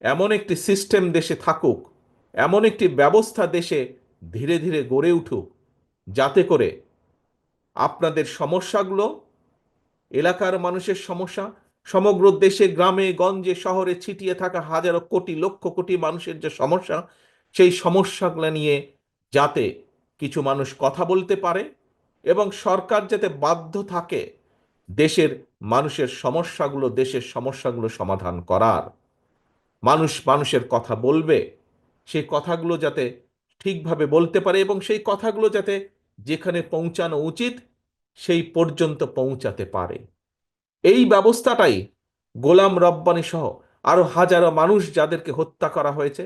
এমন একটি সিস্টেম দেশে থাকুক, এমন একটি ব্যবস্থা দেশে ধীরে ধীরে গড়ে উঠুক, যাতে করে আপনাদের সমস্যাগুলো, এলাকার মানুষের সমস্যা, সমগ্র দেশে গ্রামে গঞ্জে শহরে ছিটিয়ে থাকা হাজারো কোটি লক্ষ কোটি মানুষের যে সমস্যা, সেই সমস্যাগুলো নিয়ে যাতে কিছু মানুষ কথা বলতে পারে এবং সরকার যাতে বাধ্য থাকে দেশের মানুষের সমস্যাগুলো, দেশের সমস্যাগুলো সমাধান করার। মানুষ মানুষের কথা বলবে, সেই কথাগুলো যাতে ঠিকভাবে বলতে পারে এবং সেই কথাগুলো যাতে যেখানে পৌঁছানো উচিত সেই পর্যন্ত পৌঁছাতে পারে। এই ব্যবস্থাটাই গোলাম রব্বানী সহ আরো হাজারো মানুষ যাদেরকে হত্যা করা হয়েছে,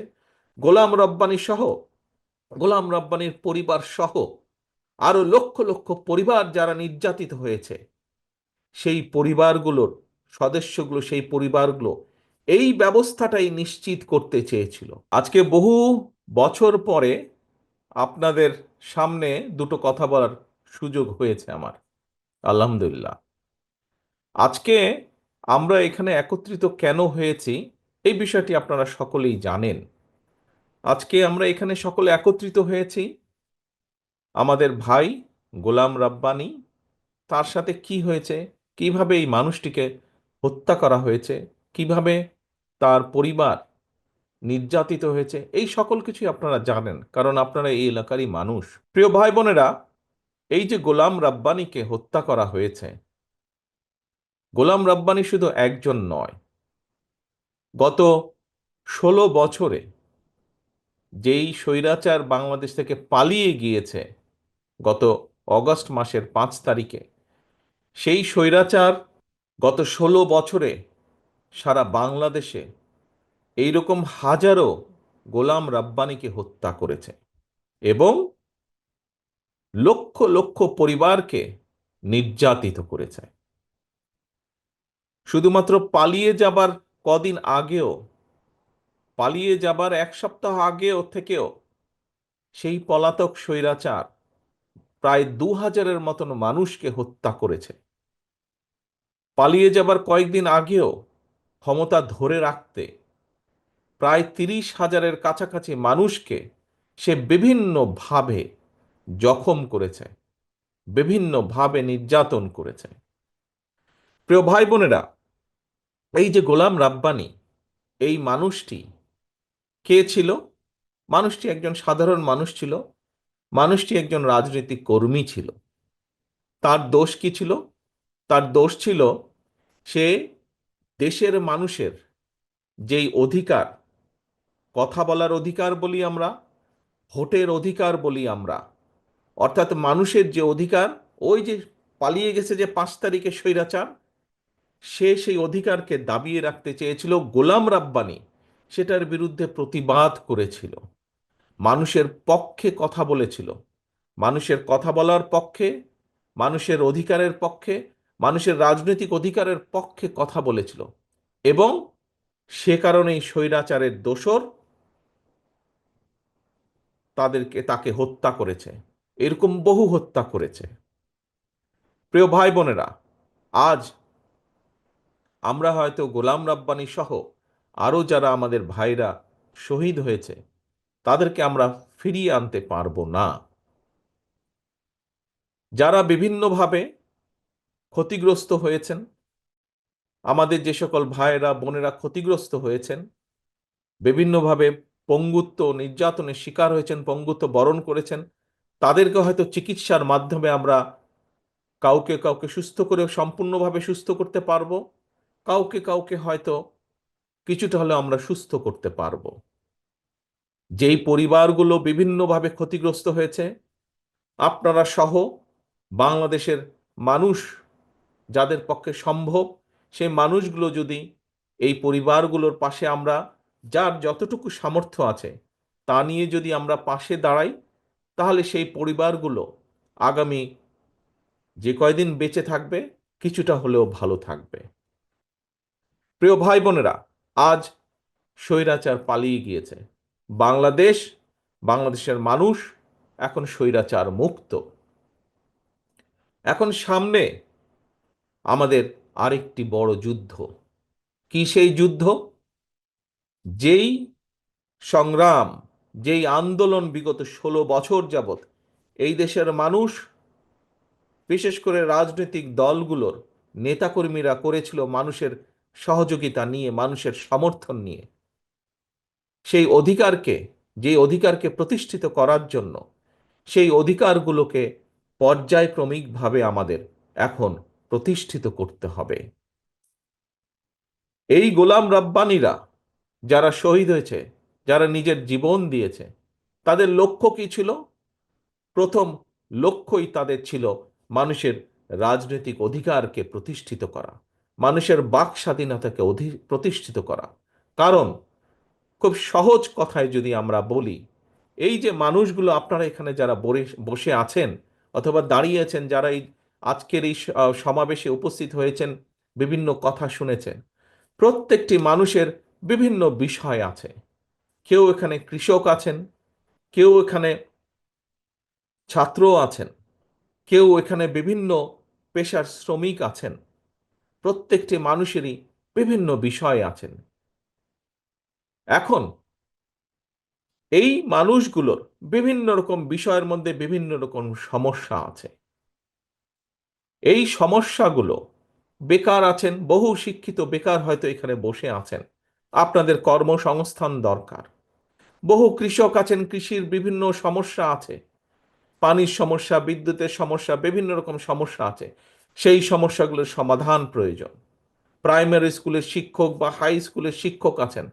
গোলাম রব্বানী সহ, গোলাম রব্বানীর পরিবার সহ আরো লক্ষ লক্ষ পরিবার যারা নির্যাতিত হয়েছে, সেই পরিবারগুলোর সদস্যগুলো, সেই পরিবারগুলো এই ব্যবস্থাটাই নিশ্চিত করতে চেয়েছিল। আজকে বহু বছর পরে আপনাদের সামনে দুটো কথা বলার সুযোগ হয়েছে আমার, আলহামদুলিল্লাহ। আজকে আমরা এখানে একত্রিত কেন হয়েছি এই বিষয়টি আপনারা সকলেই জানেন। আজকে আমরা এখানে সকলে একত্রিত হয়েছি আমাদের ভাই গোলাম রাব্বানী, তার সাথে কি হয়েছে, কিভাবে এই মানুষটিকে হত্যা করা হয়েছে, কিভাবে তার পরিবার নির্যাতিত হয়েছে, এই সকল কিছুই আপনারা জানেন, কারণ আপনারা এই এলাকারই মানুষ। প্রিয় ভাই বোনেরা, এই যে গোলাম রাব্বানীকে হত্যা করা হয়েছে, গোলাম রাব্বানী শুধু একজন নয়। গত 16 বছরে যেই স্বৈরাচার বাংলাদেশ থেকে পালিয়ে গিয়েছে গত অগস্ট মাসের 5 তারিখে, সেই স্বৈরাচার গত 16 বছরে সারা বাংলাদেশে এইরকম হাজারো গোলাম রাব্বানীকে হত্যা করেছে এবং লক্ষ লক্ষ পরিবারকে নির্যাতিত করেছে। শুধুমাত্র পালিয়ে যাবার কদিন আগেও, পালিয়ে যাবার 1 সপ্তাহ আগেও থেকেও সেই পলাতক স্বৈরাচার প্রায় 2000-এর মতন মানুষকে হত্যা করেছে। পালিয়ে যাবার কয়েকদিন আগেও ক্ষমতা ধরে রাখতে প্রায় 30,000-এর কাছাকাছি মানুষকে সে বিভিন্নভাবে জখম করেছে, বিভিন্নভাবে নির্যাতন করেছে। প্রিয় ভাই বোনেরা, এই যে গোলাম রাব্বানী, এই মানুষটি কে ছিল? মানুষটি একজন সাধারণ মানুষ ছিল, মানুষটি একজন রাজনৈতিক কর্মী ছিল। তার দোষ কি ছিল? তার দোষ ছিল সে দেশের মানুষের যেই অধিকার, কথা বলার অধিকার বলি আমরা, ভোটের অধিকার বলি আমরা, অর্থাৎ মানুষের যে অধিকার, ওই যে পালিয়ে গেছে যে 5 তারিখে স্বৈরাচার, সে সেই অধিকারকে দাবিয়ে রাখতে চেয়েছিল। গোলাম রাব্বানী সেটার বিরুদ্ধে প্রতিবাদ করেছিল, মানুষের পক্ষে কথা বলেছিল, মানুষের কথা বলার পক্ষে, মানুষের অধিকারের পক্ষে, মানুষের রাজনৈতিক অধিকারের পক্ষে কথা বলেছিল এবং সে কারণেই স্বৈরাচারের দোসর তাকে হত্যা করেছে, এরকম বহু হত্যা করেছে। প্রিয় ভাই বোনেরা, আজ আমরা হয়তো গোলাম রাব্বানী সহ আরো যারা আমাদের ভাইরা শহীদ হয়েছে তাদেরকে আমরা ফিরিয়ে আনতে পারবো না। যারা বিভিন্নভাবে ক্ষতিগ্রস্ত হয়েছেন, আমাদের যে সকল ভাইয়েরা বোনেরা ক্ষতিগ্রস্ত হয়েছেন, বিভিন্নভাবে পঙ্গুত্ব নির্যাতনের শিকার হয়েছেন, পঙ্গুত্ব বরণ করেছেন, তাদেরকে হয়তো চিকিৎসার মাধ্যমে আমরা কাউকে কাউকে সুস্থ করে সম্পূর্ণভাবে সুস্থ করতে পারবো, কাউকে কাউকে হয়তো কিছুটা হলেও আমরা সুস্থ করতে পারবো। যেই পরিবারগুলো বিভিন্নভাবে ক্ষতিগ্রস্ত হয়েছে, আপনারা সহ বাংলাদেশের মানুষ যাদের পক্ষে সম্ভব, সেই মানুষগুলো যদি এই পরিবারগুলোর পাশে আমরা যার যতটুকু সামর্থ্য আছে তা নিয়ে যদি আমরা পাশে দাঁড়াই, তাহলে সেই পরিবারগুলো আগামী যে কয়দিন বেঁচে থাকবে কিছুটা হলেও ভালো থাকবে। প্রিয় ভাই বোনেরা, আজ স্বৈরাচার পালিয়ে গিয়েছে, বাংলাদেশ, বাংলাদেশের মানুষ এখন স্বৈরাচার মুক্ত। এখন সামনে আমাদের আরেকটি বড় যুদ্ধ। কি সেই যুদ্ধ? যেই সংগ্রাম, যেই আন্দোলন বিগত 16 বছর যাবৎ এই দেশের মানুষ, বিশেষ করে রাজনৈতিক দলগুলোর নেতাকর্মীরা করেছিল মানুষের সহযোগিতা নিয়ে, মানুষের সমর্থন নিয়ে, সেই অধিকারকে, যে অধিকারকে প্রতিষ্ঠিত করার জন্য, সেই অধিকারগুলোকে পর্যায়ক্রমিকভাবে আমাদের এখন প্রতিষ্ঠিত করতে হবে। এই গোলাম রাব্বানিরা যারা শহীদ হয়েছে, যারা নিজের জীবন দিয়েছে, তাদের লক্ষ্য কি ছিল? প্রথম লক্ষ্যই তাদের ছিল মানুষের রাজনৈতিক অধিকারকে প্রতিষ্ঠিত করা, মানুষের বাক স্বাধীনতাকে প্রতিষ্ঠিত করা। কারণ খুব সহজ কথায় যদি আমরা বলি, এই যে মানুষগুলো আপনারা এখানে যারা বসে আছেন অথবা দাঁড়িয়ে আছেন, যারা এই আজকের এই সমাবেশে উপস্থিত হয়েছেন, বিভিন্ন কথা শুনেছেন, প্রত্যেকটি মানুষের বিভিন্ন বিষয় আছে। কেউ এখানে কৃষক আছেন, কেউ এখানে ছাত্র আছেন, কেউ এখানে বিভিন্ন পেশার শ্রমিক আছেন। প্রত্যেকটি মানুষেরই বিভিন্ন বিষয় আছেন। এখন এই মানুষগুলোর বিভিন্ন রকম বিষয়ের মধ্যে বিভিন্ন রকম সমস্যা আছে। এই সমস্যাগুলো, বেকার আছেন, বহু শিক্ষিত বেকার হয়তো এখানে বসে আছেন, আপনাদের কর্মসংস্থান দরকার। বহু কৃষক আছেন, কৃষির বিভিন্ন সমস্যা আছে, পানির সমস্যা, বিদ্যুতের সমস্যা, বিভিন্ন রকম সমস্যা আছে। সেই সমস্যাগুলোর সমাধান প্রয়োজন। প্রাইমারি স্কুলের শিক্ষক বা হাই স্কুলের শিক্ষক আছেন,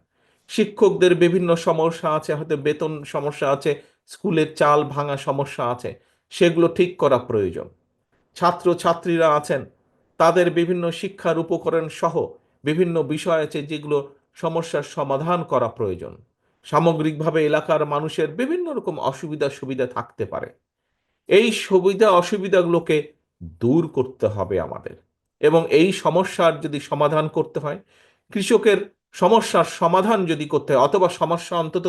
শিক্ষকদের বিভিন্ন সমস্যা আছে, হয়তো বেতন সমস্যা আছে, স্কুলের চাল ভাঙা সমস্যা আছে, সেগুলো ঠিক করা প্রয়োজন। ছাত্র ছাত্রীরা আছেন, তাদের বিভিন্ন শিক্ষার উপকরণ সহ বিভিন্ন বিষয় আছে যেগুলো সমস্যার সমাধান করা প্রয়োজন। সামগ্রিকভাবে এলাকার মানুষের বিভিন্ন রকম অসুবিধা সুবিধা থাকতে পারে। এই সুবিধা অসুবিধাগুলোকে দূর করতে হবে আমাদের, এবং এই সমস্যার যদি সমাধান করতে হয়, কৃষকের সমস্যার সমাধান যদি করতে হয়, অথবা সমস্যা অন্তত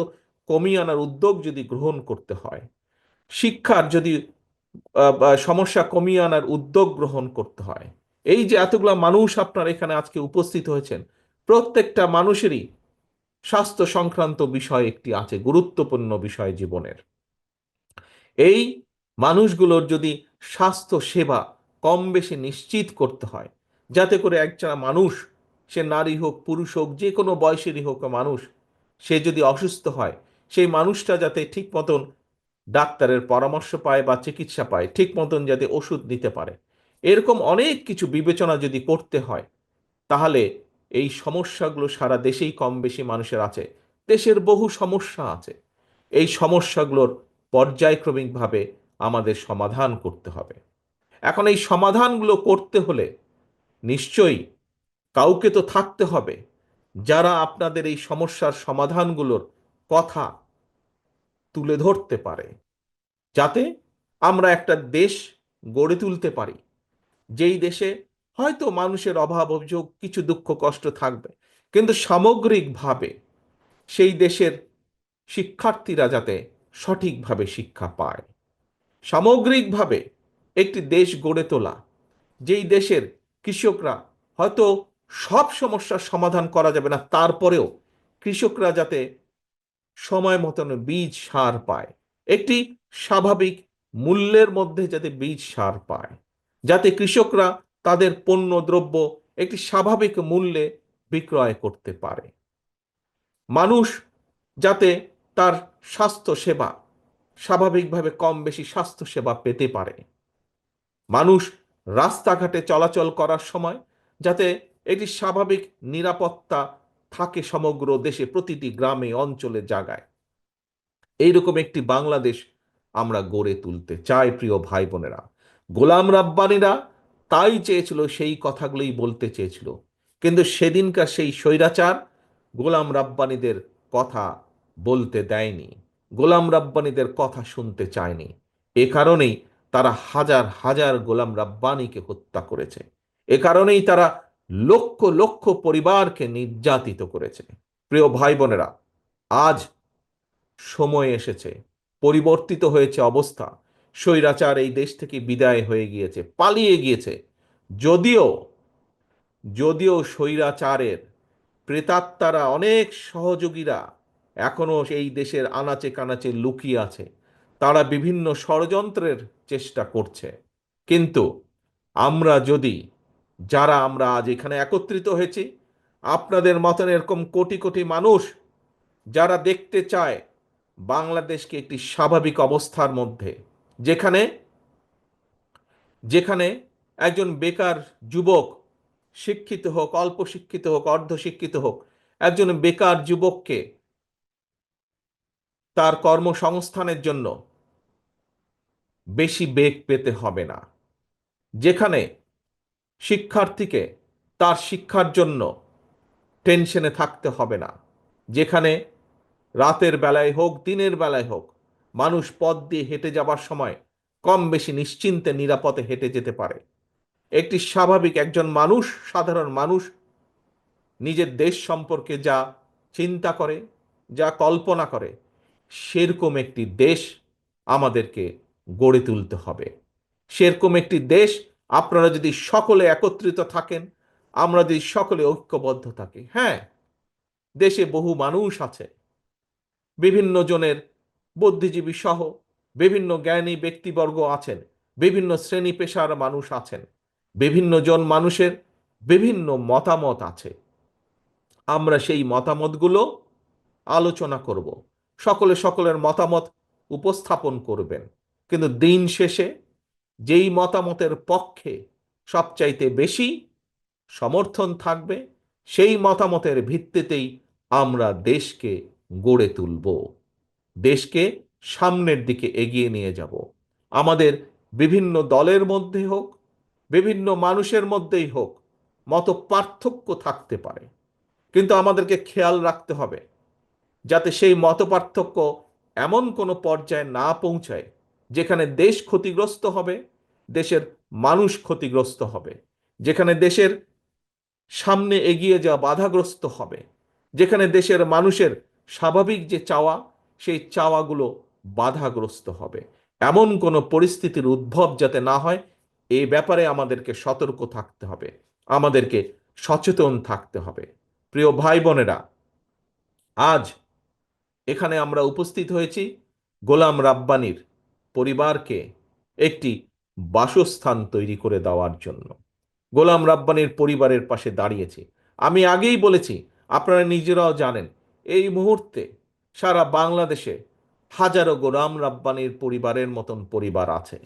কমিয়ে আনার উদ্যোগ যদি গ্রহণ করতে হয়, শিক্ষার যদি সমস্যা কমিয়ে আনার উদ্যোগ গ্রহণ করতে হয়, এই যে এতগুলা মানুষ আপনার এখানে আজকে উপস্থিত হয়েছেন, প্রত্যেকটা মানুষেরই স্বাস্থ্য সংক্রান্ত বিষয় একটি আছে, গুরুত্বপূর্ণ বিষয় জীবনের। এই মানুষগুলোর যদি স্বাস্থ্য সেবা কম বেশি নিশ্চিত করতে হয়, যাতে করে একটা মানুষ, সে নারী হোক পুরুষ হোক যে কোনো বয়সেরই হোক মানুষ, সে যদি অসুস্থ হয়, সেই মানুষটা যাতে ঠিক মতন ডাক্তারের পরামর্শ পায় বা চিকিৎসা পায়, ঠিক মতন যাতে ওষুধ নিতে পারে, এরকম অনেক কিছু বিবেচনা যদি করতে হয়, তাহলে এই সমস্যাগুলো সারা দেশেই কম বেশি মানুষের আছে। দেশের বহু সমস্যা আছে, এই সমস্যাগুলোর পর্যায়ক্রমিকভাবে আমাদের সমাধান করতে হবে। এখন এই সমাধানগুলো করতে হলে নিশ্চয়ই কাউকে তো থাকতে হবে যারা আপনাদের এই সমস্যার সমাধানগুলোর কথা তুলে ধরতে পারে, যাতে আমরা একটা দেশ গড়ে তুলতে পারি, যেই দেশে হয়তো মানুষের অভাব অভিযোগ কিছু দুঃখ কষ্ট থাকবে, কিন্তু সামগ্রিকভাবে সেই দেশের শিক্ষার্থীরা যাতে সঠিকভাবে শিক্ষা পায়। সামগ্রিকভাবে একটি দেশ গড়ে তোলা, যেই দেশের কৃষকরা, হয়তো সব সমস্যার সমাধান করা যাবে না, তারপরেও কৃষকরা যাতে সময় মতন বীজ সার পায়, একটি স্বাভাবিক মূল্যের মধ্যে যাতে বীজ সার পায়, যাতে কৃষকরা তাদের পণ্য দ্রব্য একটি স্বাভাবিক মূল্যে বিক্রয় করতে পারে, মানুষ যাতে তার স্বাস্থ্য সেবা স্বাভাবিকভাবে কম বেশি স্বাস্থ্য সেবা পেতে পারে, মানুষ রাস্তাঘাটে চলাচল করার সময় যাতে এটি স্বাভাবিক নিরাপত্তা থাকে সমগ্র দেশে, প্রতিটি গ্রামে অঞ্চলে জায়গায়। এইরকম একটি বাংলাদেশ আমরা গড়ে তুলতে চাই প্রিয় ভাই বোনেরা। গোলাম রাব্বানিরা তাই চেয়েছিল, সেই কথাগুলোই বলতে চেয়েছিল, কিন্তু সেদিনকার সেই স্বৈরাচার গোলাম রাব্বানিদের কথা বলতে দেয়নি, গোলাম রাব্বানিদের কথা শুনতে চায়নি। এ কারণেই তারা হাজার হাজার গোলাম রাব্বানিকে হত্যা করেছে, এ কারণেই তারা লক্ষ লক্ষ পরিবারকে নির্যাতিত করেছে। প্রিয় ভাই বোনেরা, আজ সময় এসেছে, পরিবর্তিত হয়েছে অবস্থা, স্বৈরাচার এই দেশ থেকে বিদায় হয়ে গিয়েছে, পালিয়ে গিয়েছে। যদিও যদিও স্বৈরাচারের প্রেতাত্মারা, অনেক সহযোগীরা এখনো এই দেশের আনাচে কানাচে লুকিয়ে আছে। তারা বিভিন্ন ষড়যন্ত্রের চেষ্টা করছে। কিন্তু আমরা যদি, যারা আমরা আজ এখানে একত্রিত হয়েছি, আপনাদের মতন এরকম কোটি কোটি মানুষ যারা দেখতে চায় বাংলাদেশকে একটি স্বাভাবিক অবস্থার মধ্যে, যেখানে যেখানে একজন বেকার যুবক, শিক্ষিত হোক, অল্প শিক্ষিত হোক, অর্ধশিক্ষিত হোক, একজন বেকার যুবককে তার কর্মসংস্থানের জন্য বেশি বেগ পেতে হবে না, যেখানে শিক্ষার্থীকে তার শিক্ষার জন্য টেনশনে থাকতে হবে না, যেখানে রাতের বেলায় হোক, দিনের বেলায় হোক, মানুষ পথ দিয়ে হেঁটে যাবার সময় কম বেশি নিশ্চিন্তে নিরাপদে হেঁটে যেতে পারে। একটি স্বাভাবিক একজন মানুষ, সাধারণ মানুষ নিজের দেশ সম্পর্কে যা চিন্তা করে, যা কল্পনা করে, সেরকম একটি দেশ আমাদেরকে গড়ে তুলতে হবে। সেরকম একটি দেশ, আপনারা যদি সকলে একত্রিত থাকেন, আমরা যদি সকলে ঐক্যবদ্ধ থাকি, হ্যাঁ, দেশে বহু মানুষ আছে, বিভিন্ন জনের, বুদ্ধিজীবী সহ বিভিন্ন জ্ঞানী ব্যক্তিবর্গ আছেন, বিভিন্ন শ্রেণী পেশার মানুষ আছেন, বিভিন্ন জন মানুষের বিভিন্ন মতামত আছে। আমরা সেই মতামতগুলো আলোচনা করব, সকলে সকলের মতামত উপস্থাপন করবেন, কিন্তু দিন শেষে যেই মতামতের পক্ষে সবচাইতে বেশি সমর্থন থাকবে, সেই মতামতের ভিত্তিতেই আমরা দেশকে গড়ে তুলব, দেশকে সামনের দিকে এগিয়ে নিয়ে যাব। আমাদের বিভিন্ন দলের মধ্যে হোক, বিভিন্ন মানুষের মধ্যেই হোক, মত পার্থক্য থাকতে পারে, কিন্তু আমাদেরকে খেয়াল রাখতে হবে যাতে সেই মতপার্থক্য এমন কোনো পর্যায়ে না পৌঁছায় যেখানে দেশ ক্ষতিগ্রস্ত হবে, দেশের মানুষ ক্ষতিগ্রস্ত হবে, যেখানে দেশের সামনে এগিয়ে যাওয়া বাধাগ্রস্ত হবে, যেখানে দেশের মানুষের স্বাভাবিক যে চাওয়া, সেই চাওয়াগুলো বাধাগ্রস্ত হবে। এমন কোনো পরিস্থিতির উদ্ভব যাতে না হয়, এই ব্যাপারে আমাদেরকে সতর্ক থাকতে হবে, আমাদেরকে সচেতন থাকতে হবে। প্রিয় ভাই বোনেরা, আজ এখানে আমরা উপস্থিত হয়েছি গোলাম রাব্বানির পরিবারকে একটি বাসস্থান তৈরি করে দেওয়ার জন্য। গোলাম রাব্বানির পরিবারের পাশে দাঁড়িয়েছি। আমি আগেই বলেছি, আপনারা নিজেরাও জানেন, এই মুহূর্তে সারা বাংলাদেশে হাজারো গোলাম রাব্বানির পরিবারের মতন পরিবার আছে।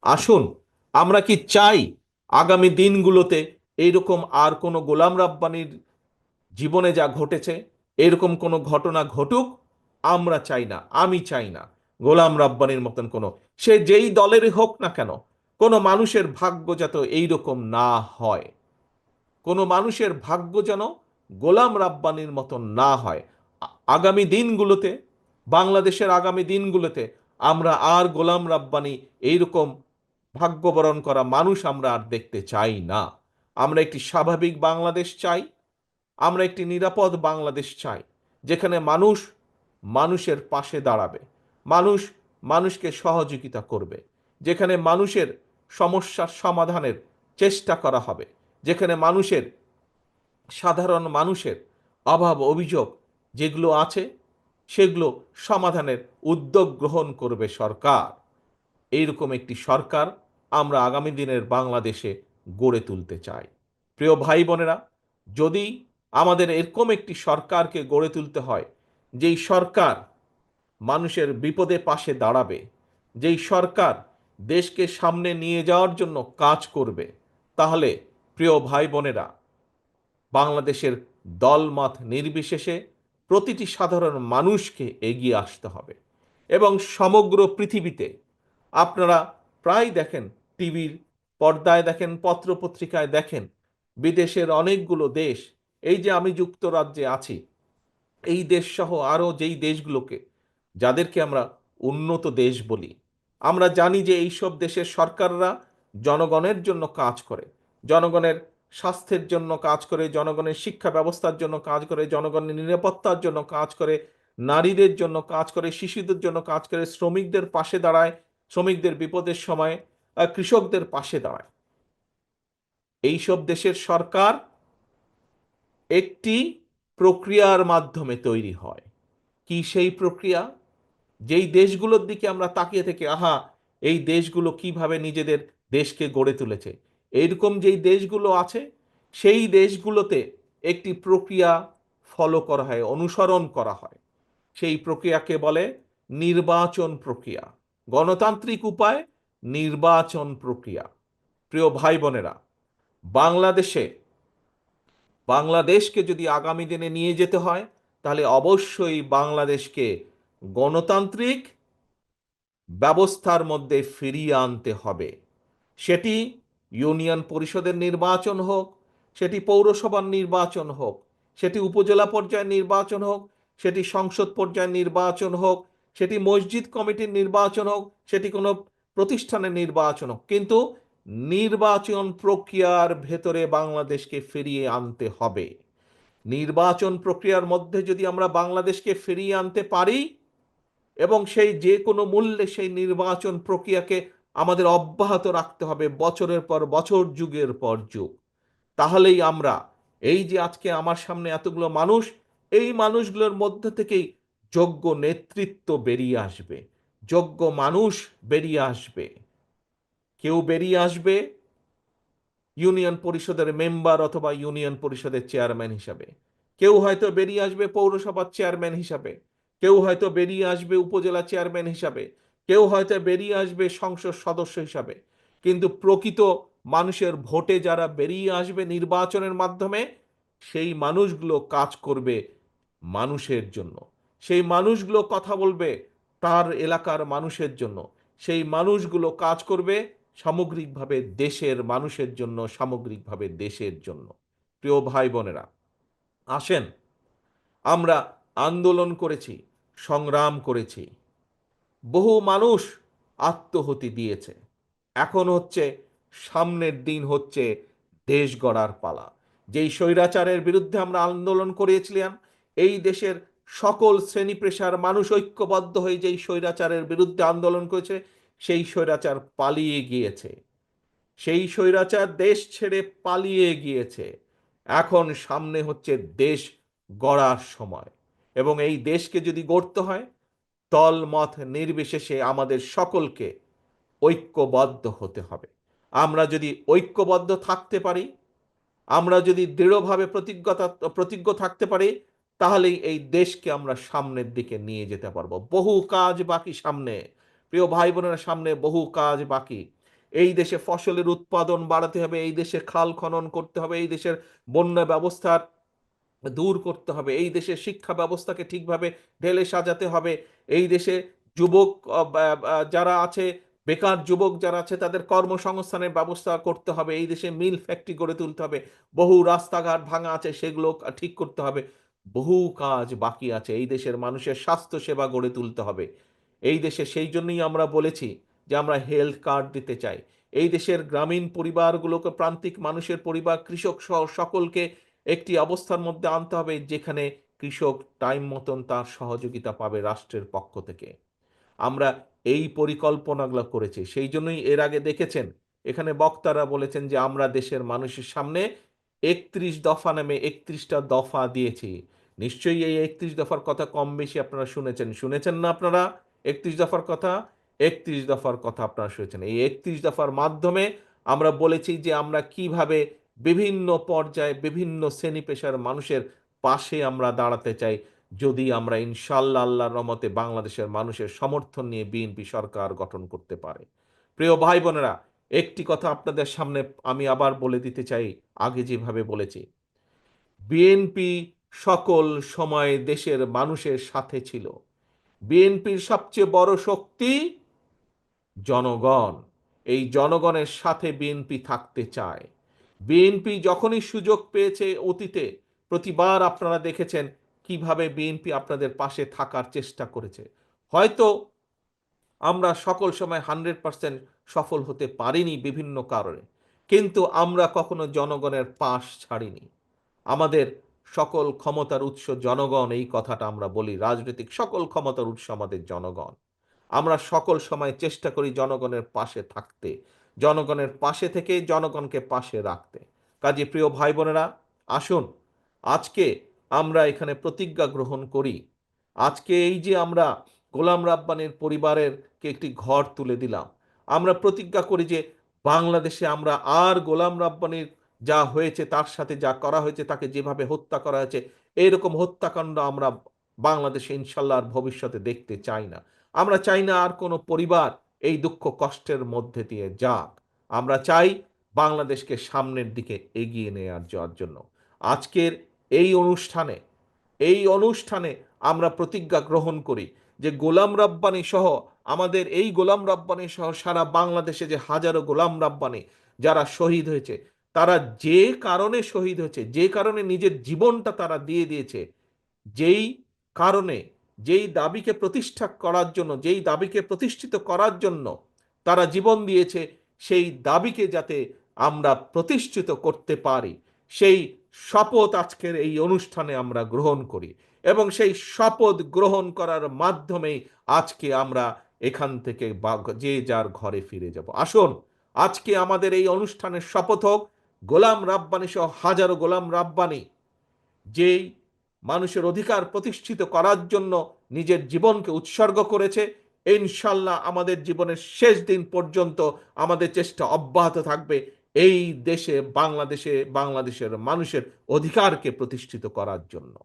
আসুন, আমরা কি চাই আগামী দিনগুলোতে এইরকম আর কোনো গোলাম রাব্বানির জীবনে যা ঘটেছে এরকম কোনো ঘটনা ঘটুক? আমরা চাই না, আমি চাই না গোলাম রাব্বানির মতন কোনো, সে যেই দলেরই হোক না কেন, কোনো মানুষের ভাগ্য যাতে এইরকম না হয়, কোনো মানুষের ভাগ্য যেন গোলাম রাব্বানির মতন না হয়। আগামী দিনগুলোতে, বাংলাদেশের আগামী দিনগুলোতে আমরা আর গোলাম রাব্বানি এইরকম ভাগ্যবরণ করা মানুষ আমরা আর দেখতে চাই না। আমরা একটি স্বাভাবিক বাংলাদেশ চাই, আমরা একটি নিরাপদ বাংলাদেশ চাই, যেখানে মানুষ মানুষের পাশে দাঁড়াবে, মানুষ মানুষকে সহযোগিতা করবে, যেখানে মানুষের সমস্যার সমাধানের চেষ্টা করা হবে, যেখানে মানুষের, সাধারণ মানুষের অভাব অভিযোগ যেগুলো আছে সেগুলো সমাধানের উদ্যোগ গ্রহণ করবে সরকার। এইরকম একটি সরকার আমরা আগামী দিনের বাংলাদেশে গড়ে তুলতে চাই। প্রিয় ভাই বোনেরা, যদি আমাদের এরকম একটি সরকারকে গড়ে তুলতে হয়, যেই সরকার মানুষের বিপদে পাশে দাঁড়াবে, যেই সরকার দেশকে সামনে নিয়ে যাওয়ার জন্য কাজ করবে, তাহলে প্রিয় ভাই বোনেরা, বাংলাদেশের দলমত নির্বিশেষে প্রতিটি সাধারণ মানুষকে এগিয়ে আসতে হবে। এবং সমগ্র পৃথিবীতে আপনারা প্রায় দেখেন, টিভির পর্দায় দেখেন, পত্রপত্রিকায় দেখেন, বিদেশের অনেকগুলো দেশ, এই যে আমি যুক্তরাজ্যে আছি, এই দেশ সহ আরও যেই দেশগুলোকে, যাদেরকে আমরা উন্নত দেশ বলি, আমরা জানি যে এইসব দেশের সরকাররা জনগণের জন্য কাজ করে, জনগণের স্বাস্থ্যের জন্য কাজ করে, জনগণের শিক্ষা ব্যবস্থার জন্য কাজ করে, জনগণের নিরাপত্তার জন্য কাজ করে, নারীদের জন্য কাজ করে, শিশুদের জন্য কাজ করে, শ্রমিকদের পাশে দাঁড়ায়, শ্রমিকদের বিপদের সময় কৃষকদের পাশে দাঁড়ায়। এইসব দেশের সরকার একটি প্রক্রিয়ার মাধ্যমে তৈরি হয়। কি সেই প্রক্রিয়া? যেই দেশগুলোর দিকে আমরা তাকিয়ে থেকে আহা, এই দেশগুলো কিভাবে নিজেদের দেশকে গড়ে তুলেছে, এইরকম যেই দেশগুলো আছে সেই দেশগুলোতে একটি প্রক্রিয়া ফলো করা হয়, অনুসরণ করা হয়। সেই প্রক্রিয়াকে বলে নির্বাচন প্রক্রিয়া। গণতান্ত্রিক উপায় নির্বাচন প্রক্রিয়া। প্রিয় ভাই বোনেরা, বাংলাদেশে বাংলাদেশকে যদি আগামী দিনে নিয়ে যেতে হয়, তাহলে অবশ্যই বাংলাদেশকে গণতান্ত্রিক ব্যবস্থার মধ্যে ফিরিয়ে আনতে হবে। সেটি ইউনিয়ন পরিষদের নির্বাচন হোক, সেটি পৌরসভার নির্বাচন হোক, সেটি উপজেলা পর্যায়ের নির্বাচন হোক, সেটি সংসদ পর্যায়ের নির্বাচন হোক, সেটি মসজিদ কমিটির নির্বাচন হোক, সেটি কোনো প্রতিষ্ঠানের নির্বাচন হোক, কিন্তু নির্বাচন প্রক্রিয়ার ভেতরে বাংলাদেশকে ফিরিয়ে আনতে হবে। নির্বাচন প্রক্রিয়ার মধ্যে যদি আমরা বাংলাদেশকে ফিরিয়ে আনতে পারি এবং সেই যে কোনো মূল্যে সেই নির্বাচন প্রক্রিয়াকে আমাদের অব্যাহত রাখতে হবে বছরের পর বছর, যুগের পর যুগ, তাহলেই আমরা এই যে আজকে আমার সামনে এতগুলো মানুষ, এই মানুষগুলোর মধ্যে থেকেই যোগ্য নেতৃত্ব বেরিয়ে আসবে, যোগ্য মানুষ বেরিয়ে আসবে। কেউ বেরিয়ে আসবে ইউনিয়ন পরিষদের মেম্বার অথবা ইউনিয়ন পরিষদের চেয়ারম্যান হিসাবে, কেউ হয়তো বেরিয়ে আসবে পৌরসভার চেয়ারম্যান হিসাবে, কেউ হয়তো বেরিয়ে আসবে উপজেলা চেয়ারম্যান হিসাবে, কেউ হয়তো বেরিয়ে আসবে সংসদ সদস্য হিসাবে। কিন্তু প্রকৃত মানুষের ভোটে যারা বেরিয়ে আসবে নির্বাচনের মাধ্যমে, সেই মানুষগুলো কাজ করবে মানুষের জন্য, সেই মানুষগুলো কথা বলবে তার এলাকার মানুষের জন্য, সেই মানুষগুলো কাজ করবে সামগ্রিকভাবে দেশের মানুষের জন্য, সামগ্রিকভাবে দেশের জন্য। প্রিয় ভাই বোনেরা, আসেন, আমরা আন্দোলন করেছি, সংগ্রাম করেছি, বহু মানুষ আত্মহতি দিয়েছে। এখন হচ্ছে, সামনের দিন হচ্ছে দেশ গড়ার পালা। যেই স্বৈরাচারের বিরুদ্ধে আমরা আন্দোলন করেছিলাম, এই দেশের সকল শ্রেণী পেশার মানুষ ঐক্যবদ্ধ হয়ে যেই স্বৈরাচারের বিরুদ্ধে আন্দোলন করেছে, সেই স্বৈরাচার পালিয়ে গিয়েছে, সেই স্বৈরাচার দেশ ছেড়ে পালিয়ে গিয়েছে। এখন সামনে হচ্ছে দেশ গড়ার সময়, এবং এই দেশকে যদি গড়তে হয়, দল মত নির্বিশেষে আমাদের সকলকে ঐক্যবদ্ধ হতে হবে। আমরা যদি ঐক্যবদ্ধ থাকতে পারি, আমরা যদি দৃঢ়ভাবে প্রতিজ্ঞ থাকতে পারি, তাহলেই এই দেশকে আমরা সামনের দিকে নিয়ে যেতে পারবো। বহু কাজ বাকি সামনে, প্রিয় ভাই বোনেরা, সামনে বহু কাজ বাকি। এই দেশে ফসলের উৎপাদন বাড়াতে হবে, এই দেশে খাল খনন করতে হবে, এই দেশের বন্যা ব্যবস্থার দূর করতে হবে, এই দেশের শিক্ষা ব্যবস্থাকে ঠিকভাবে ঢেলে সাজাতে হবে, এই দেশে যুবক যারা আছে, বেকার যুবক যারা আছে তাদের কর্মসংস্থানের ব্যবস্থা করতে হবে, এই দেশে মিল ফ্যাক্টরি গড়ে তুলতে হবে, বহু রাস্তাঘাট ভাঙা আছে সেগুলো ঠিক করতে হবে। বহু কাজ বাকি আছে, এই দেশের মানুষের স্বাস্থ্য সেবা গড়ে তুলতে হবে। এই দেশে সেই জন্যই আমরা বলেছি যে আমরা হেলথ কার্ড দিতে চাই। এই দেশের গ্রামীণ পরিবারগুলোকে, প্রান্তিক মানুষের পরিবার, কৃষক সহ সকলকে একটি অবস্থার মধ্যে আনতে হবে যেখানে কৃষক টাইম মতন তার সহযোগিতা পাবে রাষ্ট্রের পক্ষ থেকে। আমরা এই পরিকল্পনাগুলো করেছি, সেই জন্যই এর আগে দেখেছেন এখানে বক্তারা বলেছেন যে আমরা দেশের মানুষের সামনে ৩১ দফা নামে ৩১টা দফা দিয়েছি। নিশ্চয়ই এই ৩১ দফার কথা কম বেশি আপনারা শুনেছেন, শুনেছেন না আপনারা? ৩১ দফার কথা, ৩১ দফার কথা আপনারা শুনেছেন। এই ৩১ দফার মাধ্যমে আমরা বলেছি যে আমরা কিভাবে বিভিন্ন পর্যায়ে বিভিন্ন শ্রেণী পেশার মানুষের পাশে আমরা দাঁড়াতে চাই, যদি আমরা ইনশাল্লাহ আল্লাহর রহমতে বাংলাদেশের মানুষের সমর্থন নিয়ে বিএনপি সরকার গঠন করতে পারে। প্রিয় ভাই বোনেরা, একটি কথা আপনাদের সামনে আমি আবার বলে দিতে চাই, আগে যেভাবে বলেছি, বিএনপি সকল সময় দেশের মানুষের সাথে ছিল। বিএনপির সবচেয়ে বড় শক্তি জনগণ। এই জনগণের সাথে বিএনপি থাকতে চায়। বিএনপি যখনই সুযোগ পেয়েছে অতীতে, প্রতিবার আপনারা দেখেছেন কিভাবে বিএনপি আপনাদের পাশে থাকার চেষ্টা করেছে। হয়তো আমরা সকল সময় 100% সফল হতে পারিনি বিভিন্ন কারণে, কিন্তু আমরা কখনো জনগণের পাশ ছাড়িনি। আমাদের সকল ক্ষমতার উৎস জনগণ, এই কথাটা আমরা বলি, রাজনৈতিক সকল ক্ষমতার উৎস আমাদের জনগণ। আমরা সকল সময় চেষ্টা করি জনগণের পাশে থাকতে, জনগণের পাশে থেকে জনগণকে পাশে রাখতে। কাজে প্রিয় ভাই বোনেরা, আসুন আজকে আমরা এখানে প্রতিজ্ঞা গ্রহণ করি। আজকে এই যে আমরা গোলাম রাব্বানির পরিবারেরকে একটি ঘর তুলে দিলাম, আমরা প্রতিজ্ঞা করি যে বাংলাদেশে আমরা আর গোলাম রাব্বানির যা হয়েছে, তার সাথে যা করা হয়েছে, তাকে যেভাবে হত্যা করা হয়েছে, এইরকম হত্যাকাণ্ড আমরা বাংলাদেশে ইনশাল্লাহ আর ভবিষ্যতে দেখতে চাই না। আমরা চাই না আর কোনো পরিবার এই দুঃখ কষ্টের মধ্যে দিয়ে যাক। আমরা চাই বাংলাদেশকে সামনের দিকে এগিয়ে নেওয়ার যাওয়ার জন্য। আজকের এই অনুষ্ঠানে আমরা প্রতিজ্ঞা গ্রহণ করি যে গোলাম রাব্বানি সহ, আমাদের এই গোলাম রাব্বানি সহ সারা বাংলাদেশে যে হাজারো গোলাম রাব্বানি যারা শহীদ হয়েছে, তারা যে কারণে শহীদ হয়েছে, যে কারণে নিজের জীবনটা তারা দিয়ে দিয়েছে, যেই কারণে, যেই দাবিকে প্রতিষ্ঠা করার জন্য, যেই দাবিকে প্রতিষ্ঠিত করার জন্য তারা জীবন দিয়েছে, সেই দাবিকে যাতে আমরা প্রতিষ্ঠিত করতে পারি, সেই শপথ আজকের এই অনুষ্ঠানে আমরা গ্রহণ করি। এবং সেই শপথ গ্রহণ করার মাধ্যমেই আজকে আমরা এখান থেকে যে যার ঘরে ফিরে যাব। আসুন আজকে আমাদের এই অনুষ্ঠানের শপথ হোক, গোলাম রাব্বানি সহ হাজারো গোলাম রাব্বানি যেই মানুষের অধিকার প্রতিষ্ঠিত করার জন্য নিজের জীবনকে উৎসর্গ করেছে, ইনশাল্লাহ আমাদের জীবনের শেষ দিন পর্যন্ত আমাদের চেষ্টা অব্যাহত থাকবে এই দেশে, বাংলাদেশের মানুষের অধিকারকে প্রতিষ্ঠিত করার জন্য।